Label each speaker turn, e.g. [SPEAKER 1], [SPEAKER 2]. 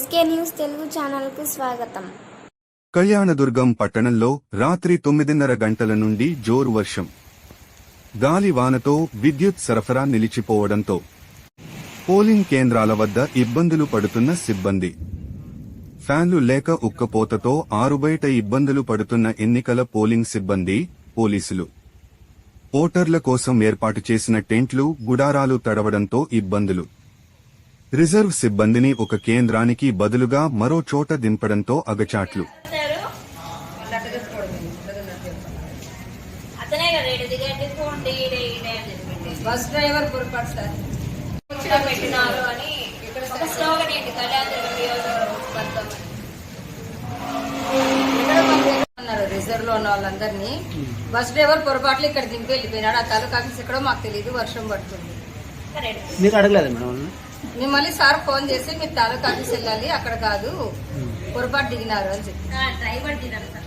[SPEAKER 1] SK news Telugu ఛానల్కు స్వాగతం.
[SPEAKER 2] కళ్యాణదుర్గం పట్టణంలో రాత్రి 9:30 గంటల నుండి జోరు వర్షం, గాలి వానతో విద్యుత్ సరఫరా నిలిచిపోవడంతో పోలింగ్ కేంద్రాల వద్ద ఇబ్బందులు పడుతున్న సిబ్బంది. ఫ్యాన్లు లేక ఉక్కపోతతో ఆరుబయట ఇబ్బందులు పడుతున్న ఎన్నికల పోలింగ్ సిబ్బంది, పోలీసులు. ఓటర్ల కోసం ఏర్పాటు చేసిన టెంట్లు, గుడారాలు తడవడంతో ఇబ్బందులు. రిజర్వ్ సిబ్బందిని ఒక కేంద్రానికి బదులుగా మరో చోట దింపడంతో అగచాట్లు.
[SPEAKER 3] బస్ డ్రైవర్ పొరపాటు సార్ పెట్టినారు అని రిజర్వ్ లో ఉన్న వాళ్ళందరినీ బస్ డ్రైవర్ పొరపాట్లు ఇక్కడ దింపి వెళ్ళిపోయినాడు. ఆ తాలూకా ఆఫీస్ ఎక్కడో మాకు తెలియదు, వర్షం పడుతుంది.
[SPEAKER 4] మీరు అడగలేదు మేడం?
[SPEAKER 3] మేము మళ్ళీ సార్ ఫోన్ చేసి మీరు తాలూకా ఆఫీస్ వెళ్ళాలి, అక్కడ కాదు పొరపాటు దిగినారు అని చెప్పి డ్రైవర్ దిగారు సార్.